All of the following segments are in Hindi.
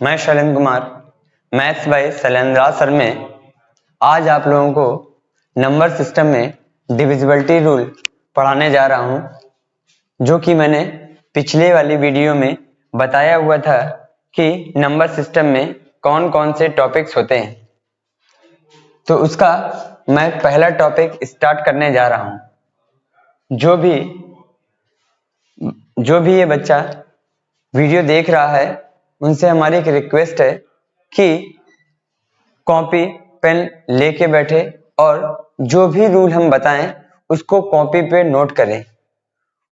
मैं Shailendra Kumar maths by Shailendra sir में आज आप लोगों को नंबर सिस्टम में डिविजिबिलिटी रूल पढ़ाने जा रहा हूं, जो कि मैंने पिछले वाली वीडियो में बताया हुआ था कि नंबर सिस्टम में कौन कौन से टॉपिक्स होते हैं। तो उसका मैं पहला टॉपिक स्टार्ट करने जा रहा हूं। जो भी ये बच्चा वीडियो देख रहा है उनसे हमारी एक रिक्वेस्ट है कि कॉपी पेन लेके बैठे और जो भी रूल हम बताएं उसको कॉपी पे नोट करें।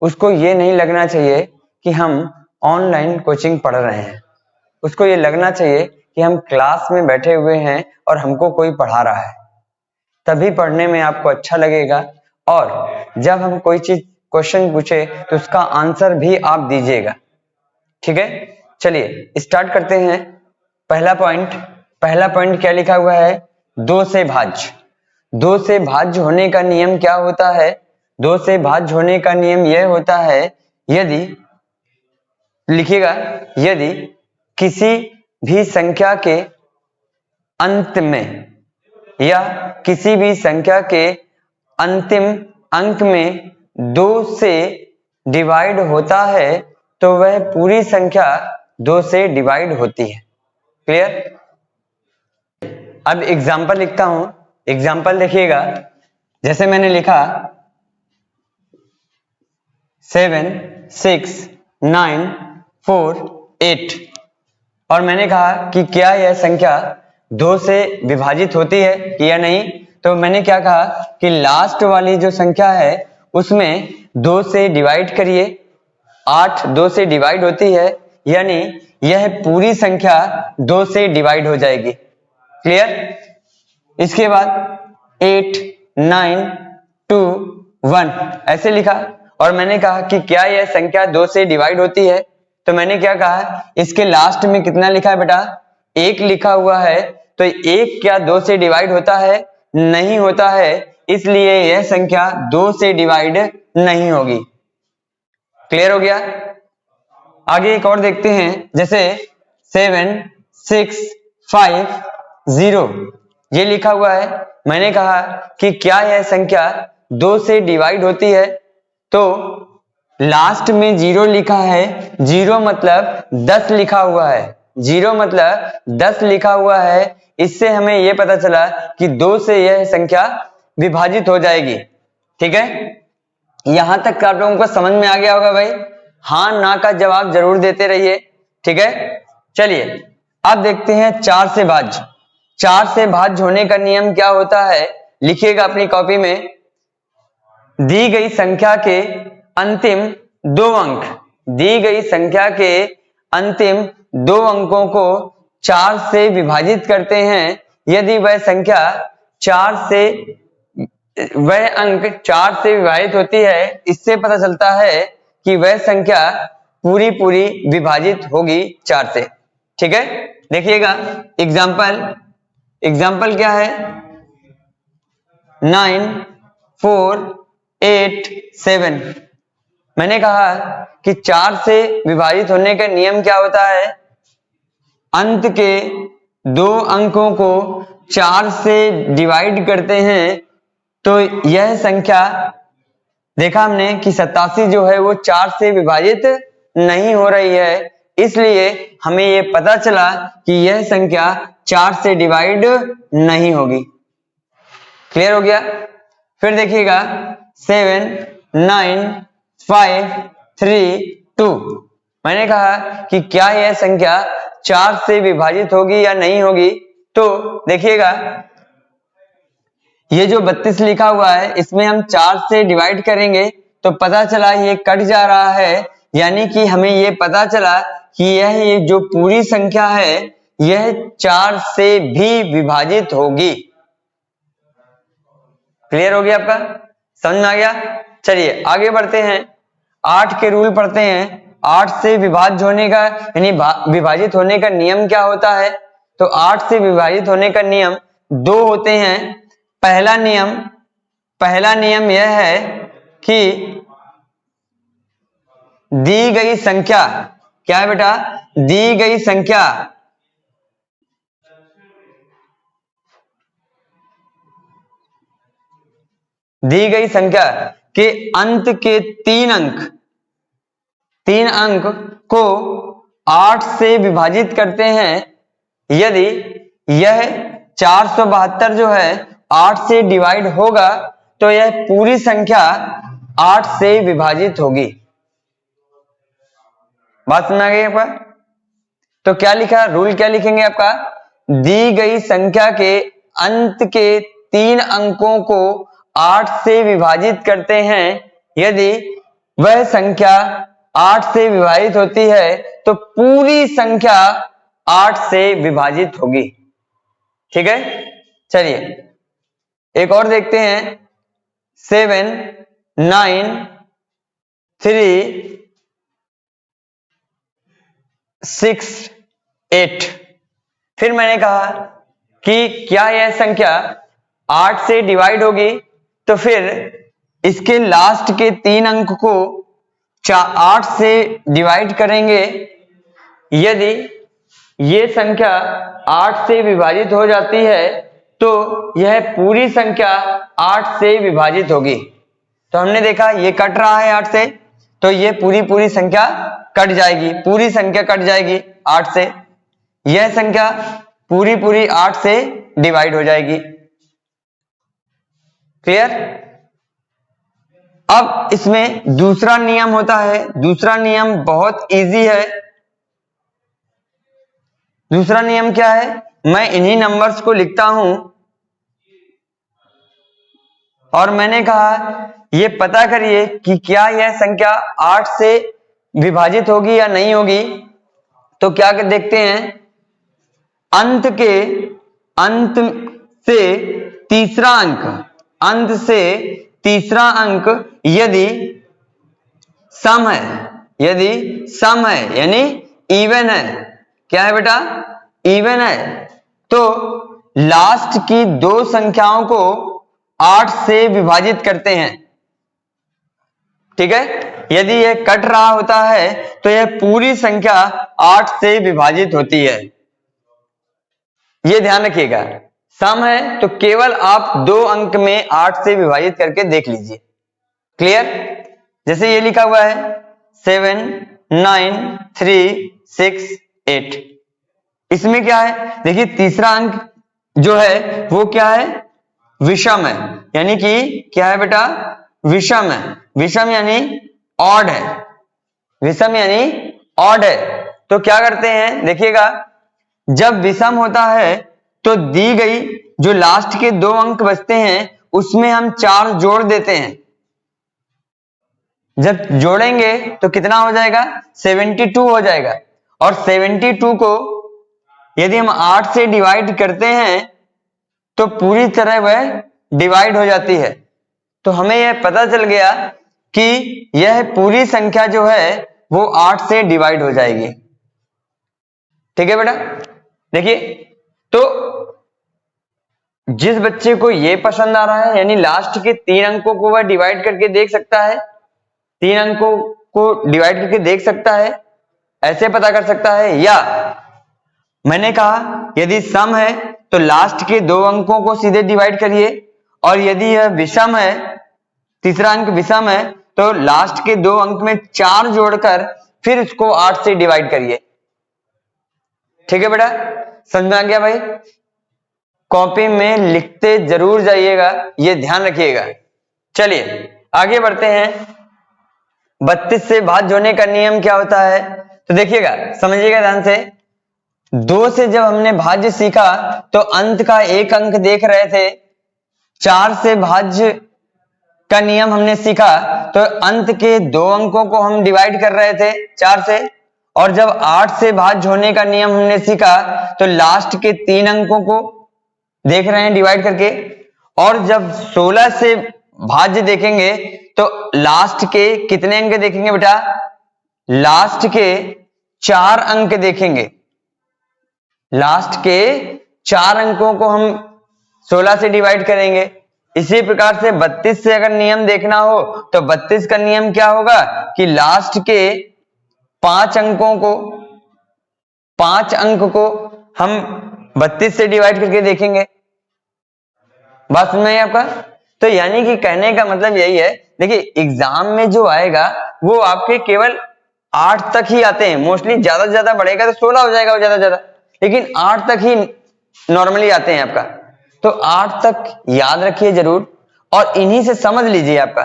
उसको ये नहीं लगना चाहिए कि हम ऑनलाइन कोचिंग पढ़ रहे हैं, उसको ये लगना चाहिए कि हम क्लास में बैठे हुए हैं और हमको कोई पढ़ा रहा है। तभी पढ़ने में आपको अच्छा लगेगा और जब हम कोई चीज क्वेश्चन पूछे तो उसका आंसर भी आप दीजिएगा। ठीक है, चलिए स्टार्ट करते हैं। पहला पॉइंट क्या लिखा हुआ है? 2 से भाज्य। 2 से भाज्य होने का नियम क्या होता है? 2 से भाज्य होने का नियम यह होता है, यदि लिखिएगा, यदि किसी भी संख्या के अंत में या किसी भी संख्या के अंतिम अंक में 2 से डिवाइड होता है तो वह पूरी संख्या 2 से डिवाइड होती है। क्लियर? अब एग्जाम्पल लिखता हूं, एग्जाम्पल देखिएगा। जैसे मैंने लिखा 7 6 9 4 8 और मैंने कहा कि क्या यह संख्या 2 से विभाजित होती है कि या नहीं। तो मैंने क्या कहा कि लास्ट वाली जो संख्या है उसमें 2 से डिवाइड करिए। 8 2 से डिवाइड होती है, यानी यह पूरी संख्या 2 से डिवाइड हो जाएगी। क्लियर? इसके बाद 8 9 2 1 ऐसे लिखा और मैंने कहा कि क्या यह संख्या 2 से डिवाइड होती है। तो मैंने क्या कहा, इसके लास्ट में कितना लिखा है बेटा? 1 लिखा हुआ है। तो 1 क्या 2 से डिवाइड होता है? नहीं होता है, इसलिए यह संख्या 2 से डिवाइड नहीं होगी। क्लियर हो गया? आगे एक और देखते हैं। जैसे 7 6 5 0 ये लिखा हुआ है। मैंने कहा कि क्या यह संख्या 2 से डिवाइड होती है। तो लास्ट में 0 लिखा है, 0 मतलब 10 लिखा हुआ है, 0 मतलब 10 लिखा हुआ है। इससे हमें यह पता चला कि 2 से यह संख्या विभाजित हो जाएगी। ठीक है, यहां तक आप लोगों को समझ में आ गया होगा भाई? हाँ ना का जवाब जरूर देते रहिए। ठीक है, चलिए अब देखते हैं 4 से भाज्य। 4 से भाज्य होने का नियम क्या होता है? लिखिएगा अपनी कॉपी में। दी गई संख्या के अंतिम 2 अंक, दी गई संख्या के अंतिम 2 अंकों को 4 से विभाजित करते हैं। यदि वह संख्या 4 से वह अंक 4 से विभाजित होती है, इससे पता चलता है कि वह संख्या पूरी विभाजित होगी 4 से। ठीक है, देखिएगा एग्जाम्पल क्या है? 9 4 8 7 मैंने कहा कि 4 से विभाजित होने का नियम क्या होता है? अंत के 2 अंकों को 4 से डिवाइड करते हैं तो यह संख्या, देखा हमने कि 87 जो है वो 4 से विभाजित नहीं हो रही है, इसलिए हमें यह पता चला कि यह संख्या 4 से डिवाइड नहीं होगी। क्लियर हो गया? फिर देखिएगा 7 9 5 3 2 मैंने कहा कि क्या यह संख्या 4 से विभाजित होगी या नहीं होगी। तो देखिएगा ये जो 32 लिखा हुआ है इसमें हम 4 से डिवाइड करेंगे तो पता चला ये कट जा रहा है, यानी कि हमें ये पता चला कि यह जो पूरी संख्या है यह 4 से भी विभाजित होगी। क्लियर हो गया? आपका समझ में आ गया? चलिए आगे बढ़ते हैं, 8 के रूल पढ़ते हैं। 8 से विभाज्य होने का यानी विभाजित होने का नियम क्या होता है? तो 8 से विभाजित होने का नियम 2 होते हैं। पहला नियम यह है कि दी गई संख्या, क्या है बेटा? दी गई संख्या दी गई संख्या के अंत के 3 अंक को 8 से विभाजित करते हैं, यदि यह 472 जो है 8 से डिवाइड होगा तो यह पूरी संख्या 8 से विभाजित होगी। बात समझ आ गई आपका? तो क्या लिखा, रूल क्या लिखेंगे आपका, दी गई संख्या के अंत के 3 अंकों को 8 से विभाजित करते हैं, यदि वह संख्या 8 से विभाजित होती है तो पूरी संख्या 8 से विभाजित होगी। ठीक है, चलिए एक और देखते हैं। 7 9 3 6 8। फिर मैंने कहा कि क्या यह संख्या 8 से डिवाइड होगी, तो फिर इसके लास्ट के 3 अंक को 8 से डिवाइड करेंगे, यदि ये संख्या 8 से विभाजित हो जाती है तो यह पूरी संख्या 8 से विभाजित होगी। तो हमने देखा ये कट रहा है 8 से, तो ये पूरी संख्या कट जाएगी, पूरी संख्या कट जाएगी 8 से, यह संख्या पूरी 8 से डिवाइड हो जाएगी। क्लियर? अब इसमें दूसरा नियम होता है, दूसरा नियम बहुत इजी है। दूसरा नियम क्या है, मैं इन्हीं नंबर्स को लिखता हूं और मैंने कहा ये पता करिए कि क्या यह संख्या 8 से विभाजित होगी या नहीं होगी। तो क्या देखते हैं, अंत से तीसरा अंक यदि सम है यानी इवन है, क्या है बेटा, इवन है, तो लास्ट की 2 संख्याओं को 8 से विभाजित करते हैं। ठीक है, यदि यह कट रहा होता है तो यह पूरी संख्या 8 से विभाजित होती है। यह ध्यान रखिएगा, सम है तो केवल आप 2 अंक में 8 से विभाजित करके देख लीजिए। क्लियर? जैसे ये लिखा हुआ है 7 9 3 6 8। इसमें क्या है, देखिए तीसरा अंक जो है वो क्या है, विषम है, यानी कि क्या है बेटा, विषम है। विषम यानी ऑड है, विषम यानी ऑड है। तो क्या करते हैं, देखिएगा जब विषम होता है तो दी गई जो लास्ट के 2 अंक बचते हैं उसमें हम 4 जोड़ देते हैं। जब जोड़ेंगे तो कितना हो जाएगा, 72 हो जाएगा। और 72 को यदि हम 8 से डिवाइड करते हैं तो पूरी तरह वह डिवाइड हो जाती है। तो हमें यह पता चल गया कि यह पूरी संख्या जो है वो 8 से डिवाइड हो जाएगी। ठीक है बेटा, देखिए तो जिस बच्चे को ये पसंद आ रहा है, यानी लास्ट के 3 अंकों को वह डिवाइड करके देख सकता है, 3 अंकों को डिवाइड करके देख सकता है, ऐसे पता कर सकता है। या मैंने कहा यदि सम है तो लास्ट के 2 अंकों को सीधे डिवाइड करिए, और यदि यह विषम है, तीसरा अंक विषम है, तो लास्ट के 2 अंक में 4 जोड़कर फिर इसको 8 से डिवाइड करिए। ठीक है बेटा, समझ में आ गया भाई? कॉपी में लिखते जरूर जाइएगा, ये ध्यान रखिएगा। चलिए आगे बढ़ते हैं। 32 से भाज्य होने का नियम क्या होता है, तो देखिएगा, समझिएगा ध्यान से। 2 से जब हमने भाज्य सीखा तो अंत का 1 अंक देख रहे थे। 4 से भाज्य का नियम हमने सीखा तो अंत के 2 अंकों को हम डिवाइड कर रहे थे 4 से। और जब 8 से भाज्य होने का नियम हमने सीखा तो लास्ट के 3 अंकों को देख रहे हैं डिवाइड करके। और जब 16 से भाज्य देखेंगे तो लास्ट के कितने अंक देखेंगे बेटा, लास्ट के 4 अंक देखेंगे। लास्ट के 4 अंकों को हम 16 से डिवाइड करेंगे। इसी प्रकार से 32 से अगर नियम देखना हो तो 32 का नियम क्या होगा कि लास्ट के 5 अंक को हम 32 से डिवाइड करके देखेंगे। बात समझ में आई आपका? तो यानी कि कहने का मतलब यही है, देखिए एग्जाम में जो आएगा वो आपके केवल 8 तक ही आते हैं मोस्टली, ज्यादा से ज्यादा बढ़ेगा तो 16 हो जाएगा वो ज्यादा से ज्यादा, लेकिन 8 तक ही नॉर्मली आते हैं आपका। तो 8 तक याद रखिए जरूर, और इन्हीं से समझ लीजिए आपका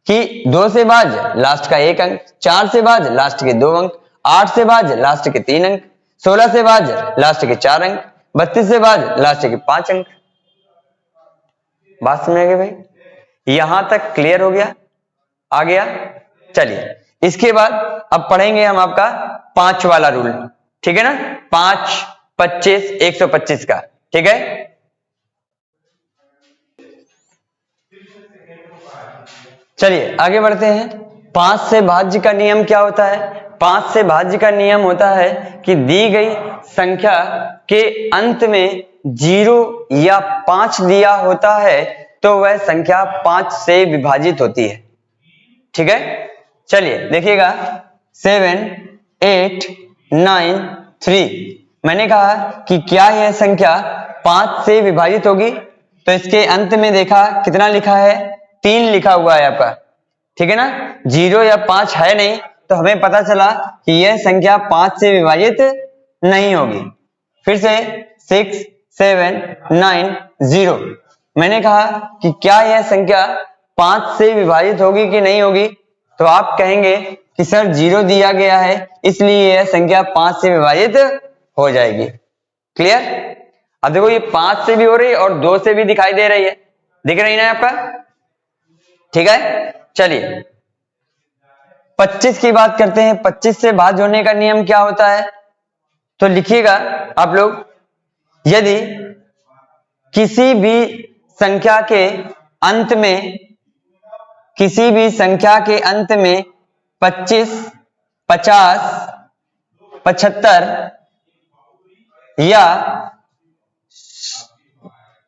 कि 2 से भाज लास्ट का 1 अंक, 4 से भाज लास्ट के 2 अंक, 8 से भाज लास्ट के 3 अंक, 16 से भाज लास्ट के 4 अंक, 32 से भाज लास्ट के 5 अंक। बात समझ गए भाई? यहां तक क्लियर हो गया? आ गया? चलिए इसके बाद अब पढ़ेंगे हम आपका 5 वाला रूल, ठीक है ना? 5, 25, 125 का, ठीक है? चलिए आगे बढ़ते हैं। 5 से भाज्य का नियम क्या होता है? 5 से भाज्य का नियम होता है कि दी गई संख्या के अंत में 0 या 5 दिया होता है तो वह संख्या 5 से विभाजित होती है, ठीक है? चलिए देखिएगा 7, 8, 9, 3। मैंने कहा कि क्या यह संख्या 5 से विभाजित होगी? तो इसके अंत में देखा कितना लिखा है? 3 लिखा हुआ है आपका, ठीक है ना? 0 या 5 है नहीं, तो हमें पता चला कि यह संख्या 5 से विभाजित नहीं होगी। फिर से 6, 7, 9, 0। मैंने कहा कि क्या यह संख्या 5 से विभाजित होगी कि नहीं होगी? तो आप कहेंगे कि सर 0 दिया गया है इसलिए यह संख्या 5 से विभाजित हो जाएगी। क्लियर? अब देखो ये 5 से भी हो रही है और 2 से भी दिखाई दे रही है, दिख रही ना आपका? ठीक है, चलिए 25 की बात करते हैं। 25 से भाज्य होने का नियम क्या होता है? तो लिखिएगा आप लोग, यदि किसी भी संख्या के अंत में 25, 50, 75 या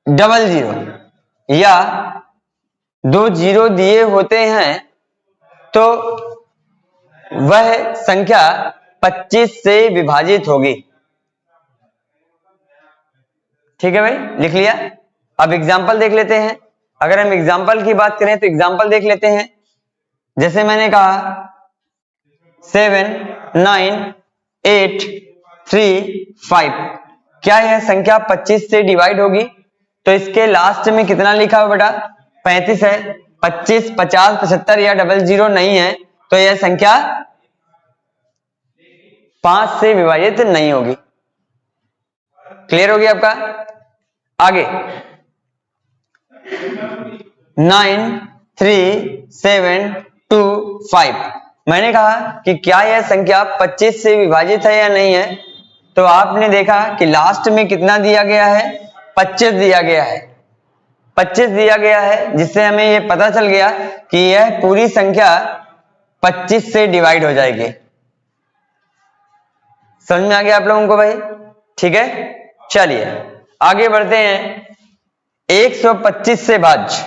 00 या 2 0 दिए होते हैं तो वह संख्या 25 से विभाजित होगी। ठीक है भाई, लिख लिया? अब एग्जाम्पल देख लेते हैं। अगर हम एग्जाम्पल की बात करें तो एग्जाम्पल देख लेते हैं। जैसे मैंने कहा 7, 9, 8, 3, 5, क्या यह संख्या 25 से डिवाइड होगी? तो इसके लास्ट में कितना लिखा हुआ बेटा? 35 है। 25, 50, 75 या 00 नहीं है तो यह संख्या 5 से विभाजित नहीं होगी। क्लियर हो गया आपका? आगे 9, 3, 7, 2, 5। मैंने कहा कि क्या यह संख्या 25 से विभाजित है या नहीं है? तो आपने देखा कि लास्ट में कितना दिया गया है? 25 दिया गया है। 25 दिया गया है, जिससे हमें यह पता चल गया कि यह पूरी संख्या 25 से डिवाइड हो जाएगी। समझ में आ गया आप लोगों को भाई? ठीक है, चलिए आगे बढ़ते हैं। 125 से भाज्य।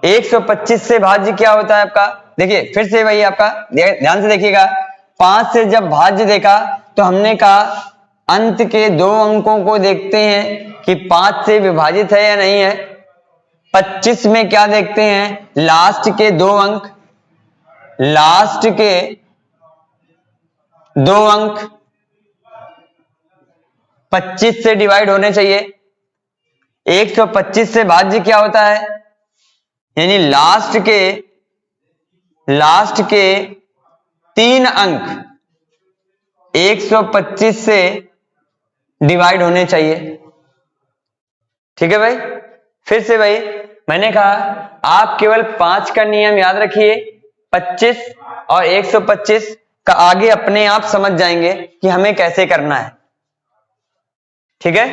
125 से भाज्य क्या होता है आपका? देखिए फिर से वही आपका, ध्यान से देखिएगा। 5 से जब भाज्य देखा तो हमने कहा अंत के 2 अंकों को देखते हैं कि 5 से विभाजित है या नहीं है। 25 में क्या देखते हैं? लास्ट के 2 अंक, लास्ट के 2 अंक 25 से डिवाइड होने चाहिए। 125 से भाज्य क्या होता है? यानी लास्ट के 3 अंक 125 से डिवाइड होने चाहिए। ठीक है भाई? फिर से भाई मैंने कहा आप केवल 5 का नियम याद रखिए, 25 और 125 का आगे अपने आप समझ जाएंगे कि हमें कैसे करना है। ठीक है?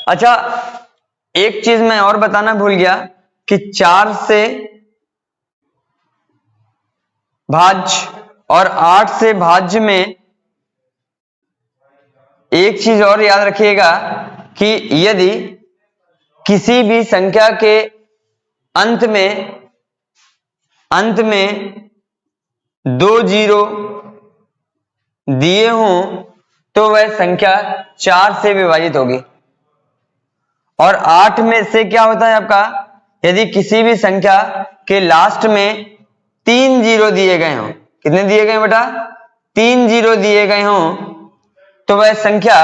अच्छा, एक चीज मैं और बताना भूल गया कि 4 से भाज्य और 8 से भाज्य में एक चीज और याद रखिएगा कि यदि किसी भी संख्या के अंत में 2 0 दिए हों तो वह संख्या 4 से विभाजित होगी। और 8 में से क्या होता है आपका, यदि किसी भी संख्या के लास्ट में 3 जीरो दिए गए हों, कितने दिए गए बेटा, 3 जीरो दिए गए हों, तो वह संख्या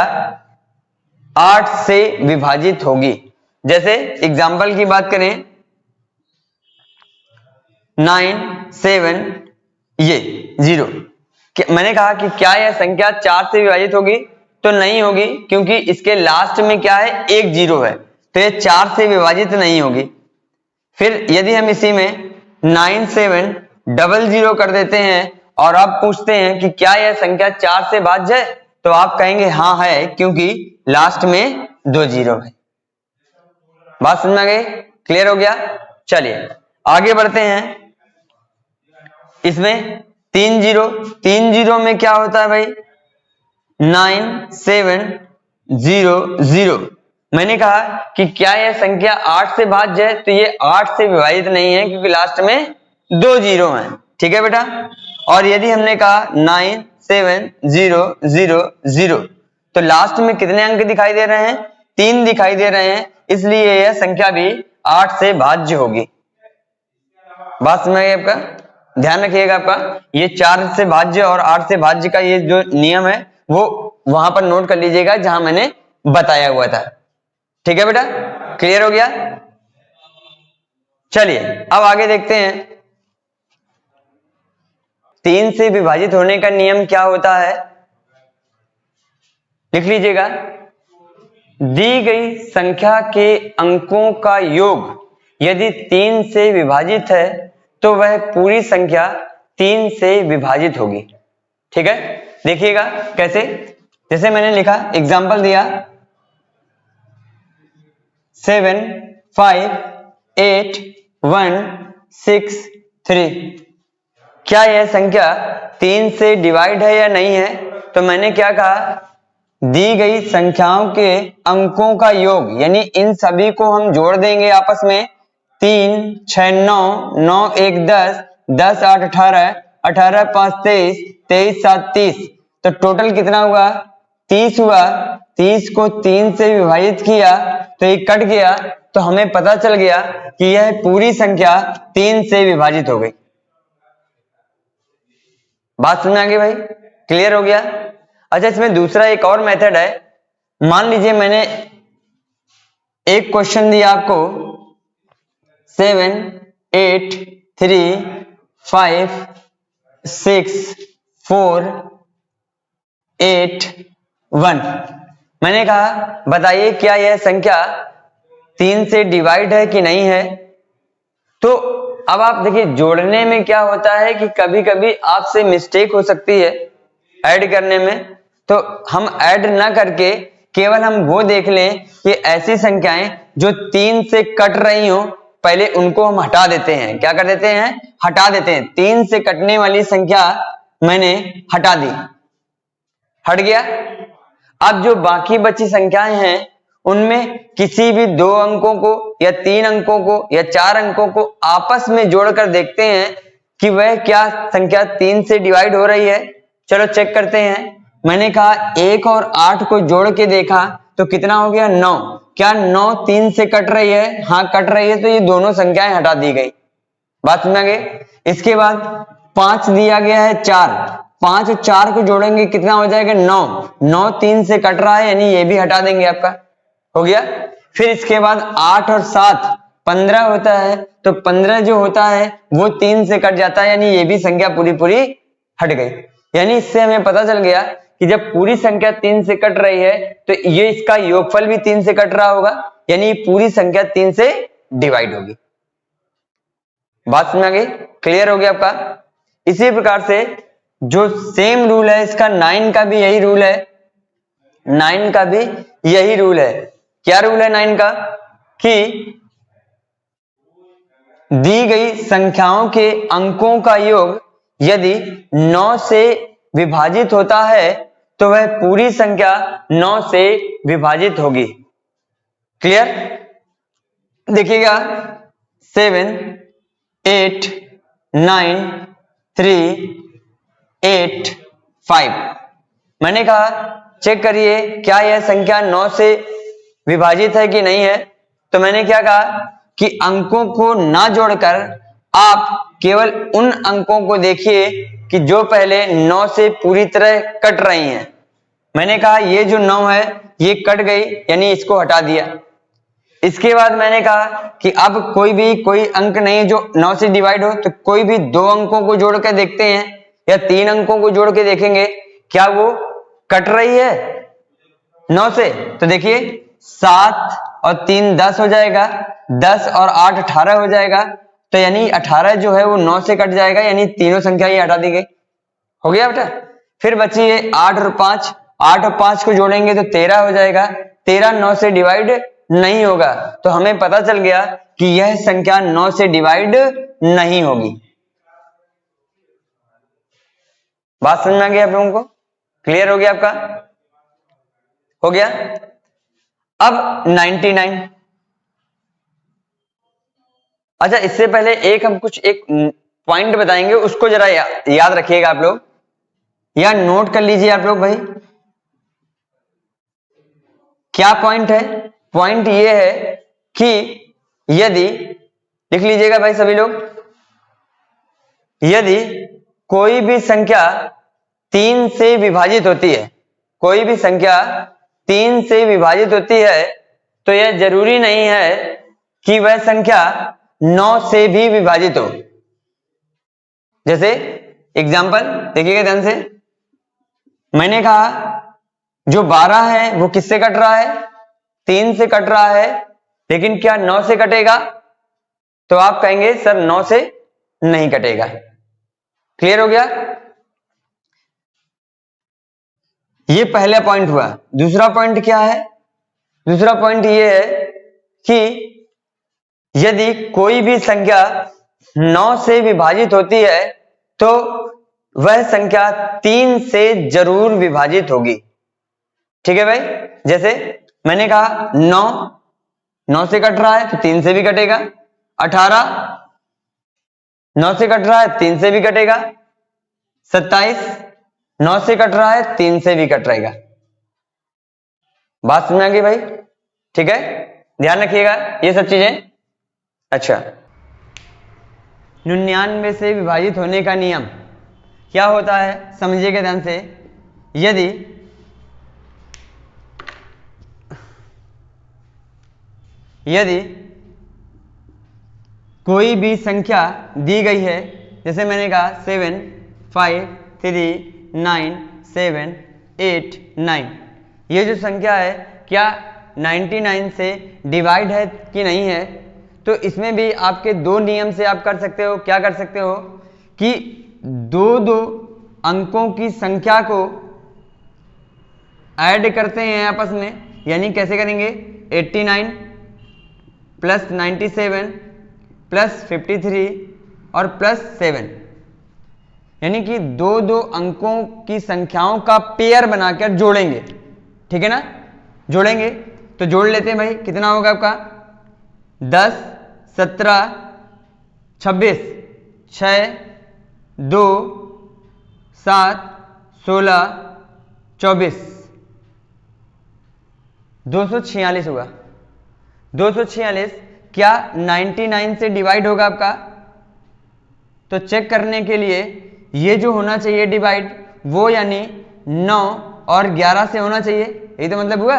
8 से विभाजित होगी। जैसे एग्जाम्पल की बात करें 9 7 ये 0, मैंने कहा कि क्या यह संख्या 4 से विभाजित होगी, तो नहीं होगी, क्योंकि इसके लास्ट में क्या है, 1 जीरो है, तो ये 4 से विभाजित नहीं होगी। फिर यदि हम इसी में 9 7 0 कर देते हैं और अब पूछते हैं कि क्या यह संख्या 4 से भाज्य है, तो आप कहेंगे हाँ है, क्योंकि लास्ट में 2 जीरो है। बात समझ में आ गई, क्लियर हो गया। चलिए आगे बढ़ते हैं। इसमें 3 जीरो में क्या होता है भाई, 9 7 0 0। मैंने कहा कि क्या यह संख्या 8 से भाज्य है, तो ये 8 से विभाजित नहीं है, क्योंकि लास्ट में 2 जीरो हैं। ठीक है बेटा। और यदि हमने कहा 9 7 0 0 0, तो लास्ट में कितने अंक दिखाई दे रहे हैं, 3 दिखाई दे रहे हैं, इसलिए यह संख्या भी 8 से भाज्य होगी। बात समझ में आपका, ध्यान रखिएगा आपका, ये 4 से भाज्य और 8 से भाज्य का ये जो नियम है वो वहां पर नोट कर लीजिएगा जहां मैंने बताया हुआ था। ठीक है बेटा, क्लियर हो गया। चलिए अब आगे देखते हैं 3 से विभाजित होने का नियम क्या होता है, लिख लीजिएगा। दी गई संख्या के अंकों का योग यदि 3 से विभाजित है, तो वह पूरी संख्या 3 से विभाजित होगी। ठीक है, देखिएगा कैसे, जैसे मैंने लिखा, एग्जाम्पल दिया 7 5 8 1 6 3। क्या यह संख्या 3 से डिवाइड है या नहीं है, तो मैंने क्या कहा, दी गई संख्याओं के अंकों का योग, यानी इन सभी को हम जोड़ देंगे आपस में। 3 6 9 9 1 10 10 8 18 18 5 23 23 7 30, तो टोटल कितना हुआ, 30 हुआ। 30 को 3 से विभाजित किया तो ये कट गया, तो हमें पता चल गया कि यह पूरी संख्या 3 से विभाजित हो गई। बात समझ आ गई भाई, क्लियर हो गया। अच्छा, इसमें दूसरा एक और मेथड है। मान लीजिए मैंने एक क्वेश्चन दिया आपको 7 8 3 5 6 4 8 1। मैंने कहा बताइए क्या यह संख्या 3 से डिवाइड है कि नहीं है। तो अब आप देखिए, जोड़ने में क्या होता है कि कभी कभी आपसे मिस्टेक हो सकती है ऐड करने में, तो हम ऐड ना करके केवल हम वो देख लें कि ऐसी संख्याएं जो 3 से कट रही हो, पहले उनको हम हटा देते हैं। क्या कर देते हैं, हटा देते हैं। 3 से कटने वाली संख्या मैंने हटा दी, हट गया। अब जो बाकी बची संख्याएं हैं उनमें किसी भी 2 अंकों को या 3 अंकों को या 4 अंकों को आपस में जोड़कर देखते हैं कि वह क्या संख्या 3 से डिवाइड हो रही है। चलो चेक करते हैं। मैंने कहा 1 और 8 को जोड़ के देखा तो कितना हो गया, 9। क्या 9 3 से कट रही है, हाँ कट रही है, तो ये दोनों संख्याएं हटा दी गई। बात समझ गए। इसके बाद 5 दिया गया है 4, 5 और 4 को जोड़ेंगे कितना हो जाएगा, 9। 9 3 से कट रहा है, यानी ये भी हटा देंगे, आपका हो गया। फिर इसके बाद 8 और 7 15 होता है, तो 15 जो होता है वो 3 से कट जाता है, यानी ये भी संख्या पूरी पूरी हट गई। यानी इससे हमें पता चल गया कि जब पूरी संख्या 3 से कट रही है तो ये इसका योगफल भी 3 से कट रहा होगा, यानी पूरी संख्या 3 से डिवाइड होगी। बात समझ आ गई, क्लियर हो गया आपका। इसी प्रकार से जो सेम रूल है इसका 9 का भी यही रूल है। 9 का भी यही रूल है। क्या रूल है 9 का, कि दी गई संख्याओं के अंकों का योग यदि 9 से विभाजित होता है तो वह पूरी संख्या 9 से विभाजित होगी। क्लियर, देखिएगा 7 8 9 3 8 5। मैंने कहा चेक करिए क्या यह संख्या 9 से विभाजित है कि नहीं है, तो मैंने क्या कहा कि अंकों को ना जोड़कर आप केवल उन अंकों को देखिए कि जो पहले 9 से पूरी तरह कट रही हैं। मैंने कहा ये जो 9 है ये कट गई, यानी इसको हटा दिया। इसके बाद मैंने कहा कि अब कोई अंक नहीं जो 9 से डिवाइड हो, तो कोई भी 2 अंकों को जोड़ कर देखते हैं या 3 अंकों को जोड़ के देखेंगे क्या वो कट रही है 9 से। तो देखिए 7 और 3 10 हो जाएगा, 10 और 8 18 हो जाएगा, तो यानी 18 जो है वो 9 से कट जाएगा, यानी तीनों संख्या ये हटा दी गई। हो गया बेटा। फिर बची है 8 और 5, 8 और 5 को जोड़ेंगे तो 13 हो जाएगा, 13 9 से डिवाइड नहीं होगा, तो हमें पता चल गया कि यह संख्या 9 से डिवाइड नहीं होगी। बात समझ में आ गई आप लोगों को? क्लियर हो गया आपका? हो गया। अब 99। अच्छा, इससे पहले हम एक पॉइंट बताएंगे, उसको जरा याद रखिएगा आप लोग, या नोट कर लीजिए आप लोग भाई। क्या पॉइंट है? पॉइंट ये है कि यदि, लिख लीजिएगा भाई सभी लोग, यदि कोई भी संख्या 3 से विभाजित होती है, कोई भी संख्या 3 से विभाजित होती है, तो यह जरूरी नहीं है कि वह संख्या 9 से भी विभाजित हो। जैसे एग्जाम्पल देखिएगा ध्यान से, मैंने कहा जो 12 है वो किससे कट रहा है? 3 से कट रहा है, लेकिन क्या 9 से कटेगा? तो आप कहेंगे सर 9 से नहीं कटेगा। क्लियर हो गया? ये पहला पॉइंट हुआ। दूसरा पॉइंट क्या है? दूसरा पॉइंट ये है कि यदि कोई भी संख्या 9 से विभाजित होती है तो वह संख्या 3 से जरूर विभाजित होगी। ठीक है भाई? जैसे मैंने कहा 9 से कट रहा है तो 3 से भी कटेगा, 18 9 से कट रहा है 3 से भी कटेगा, 27 9 से कट रहा है 3 से भी कट रहेगा। बात समझ आ गई भाई? ठीक है, ध्यान रखिएगा ये सब चीजें। अच्छा, 99 से विभाजित होने का नियम क्या होता है समझिएगा ध्यान से। यदि कोई भी संख्या दी गई है, जैसे मैंने कहा 7 5 3 9 7 8 9, ये जो संख्या है क्या 99 से डिवाइड है कि नहीं है, तो इसमें भी आपके 2 नियम से आप कर सकते हो। क्या कर सकते हो कि दो अंकों की संख्या को ऐड करते हैं आपस में, यानी कैसे करेंगे 89 प्लस 97 प्लस 53 और प्लस 7, यानी कि दो अंकों की संख्याओं का पेयर बनाकर जोड़ेंगे। ठीक है ना? जोड़ेंगे तो जोड़ लेते हैं भाई, कितना होगा आपका 10 17 26 6 2 7 16 24 246 होगा। 246 क्या 99 से डिवाइड होगा आपका? तो चेक करने के लिए ये जो होना चाहिए डिवाइड, वो यानी 9 और 11 से होना चाहिए। यही तो मतलब हुआ।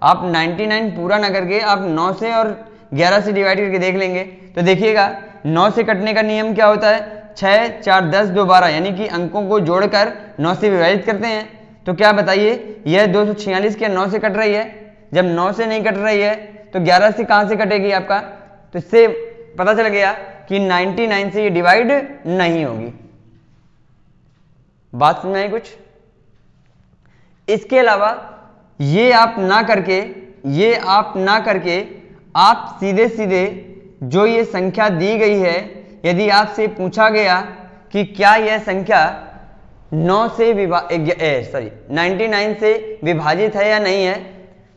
आप 99 पूरा ना करके आप 9 से और 11 से डिवाइड करके देख लेंगे तो देखिएगा 9 से कटने का नियम क्या होता है, 6 4 10 2 12, यानी कि अंकों को जोड़कर 9 से विभाजित करते हैं। तो क्या बताइए, यह 246 क्या 9 से कट रही है? जब 9 से नहीं कट रही है तो 11 से कहां से कटेगी आपका? तो इससे पता चल गया कि 99 से ये डिवाइड नहीं होगी। बात समझ आई कुछ? इसके अलावा ये आप ना करके आप सीधे सीधे जो ये संख्या दी गई है, यदि आपसे पूछा गया कि क्या यह संख्या 99 से विभाजित है या नहीं है,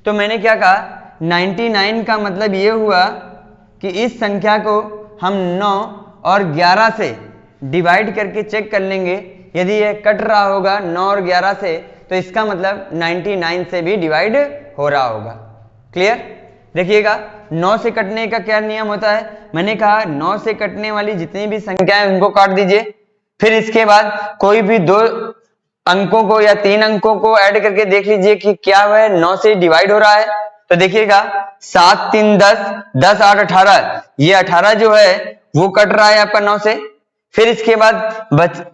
तो मैंने क्या कहा 99 का मतलब ये हुआ कि इस संख्या को हम 9 और 11 से डिवाइड करके चेक कर लेंगे। यदि यह कट रहा होगा 9 और 11 से, तो इसका मतलब 99 से भी डिवाइड हो रहा होगा। क्लियर? देखिएगा 9 से कटने का क्या नियम होता है, मैंने कहा 9 से कटने वाली जितनी भी संख्याएं उनको काट दीजिए, फिर इसके बाद कोई भी 2 अंकों को या 3 अंकों को ऐड करके देख लीजिए कि क्या वह 9 से डिवाइड हो रहा है। तो देखिएगा 7 3 10, 10 8 18, ये 18 जो है वो कट रहा है आपका 9 से। फिर इसके बाद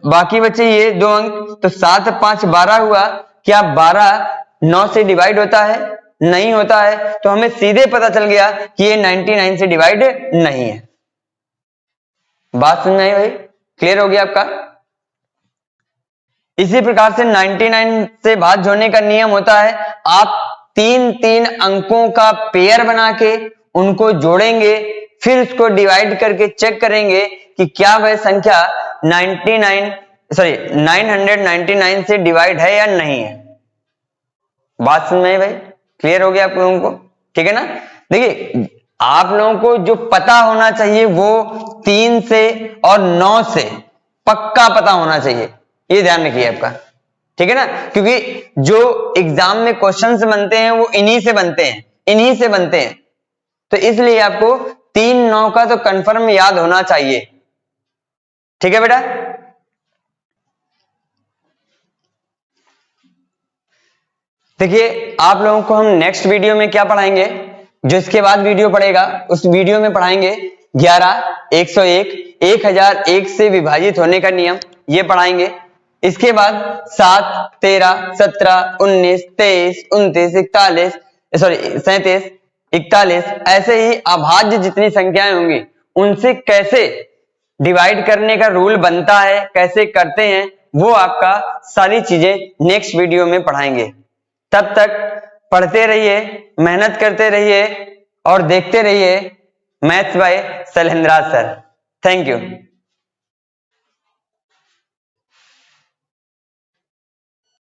बाकी बचे ये 2 अंक, तो 7 5 12 हुआ। क्या 12 9 से डिवाइड होता है? नहीं होता है, तो हमें सीधे पता चल गया कि ये 99 से डिवाइड नहीं है। बात समझ में आई भाई? क्लियर हो गया आपका? इसी प्रकार से 99 से भाज्य होने का नियम होता है, आप 3 अंकों का पेयर बना के उनको जोड़ेंगे, फिर उसको डिवाइड करके चेक करेंगे कि क्या वह संख्या 999 से डिवाइड है या नहीं है। बात समझ में आई भाई? क्लियर हो गया आप लोगों को? ठीक है ना? देखिए आप लोगों को जो पता होना चाहिए वो 3 से और 9 से पक्का पता होना चाहिए, ये ध्यान रखिए आपका। ठीक है ना? क्योंकि जो एग्जाम में क्वेश्चंस बनते हैं वो इन्हीं से बनते हैं, तो इसलिए आपको 3 9 का तो कंफर्म याद होना चाहिए। ठीक है बेटा? देखिए आप लोगों को हम नेक्स्ट वीडियो में क्या पढ़ाएंगे, जो इसके बाद वीडियो पड़ेगा उस वीडियो में पढ़ाएंगे 11 101 1001 से विभाजित होने का नियम, ये पढ़ाएंगे। इसके बाद 7 13 17 19 23 29 41 37 41 ऐसे ही अभाज्य जितनी संख्याएं होंगी उनसे कैसे डिवाइड करने का रूल बनता है, कैसे करते हैं, वो आपका सारी चीजें नेक्स्ट वीडियो में पढ़ाएंगे। तब तक पढ़ते रहिए, मेहनत करते रहिए और देखते रहिए maths by Shailendra sir. Thank you.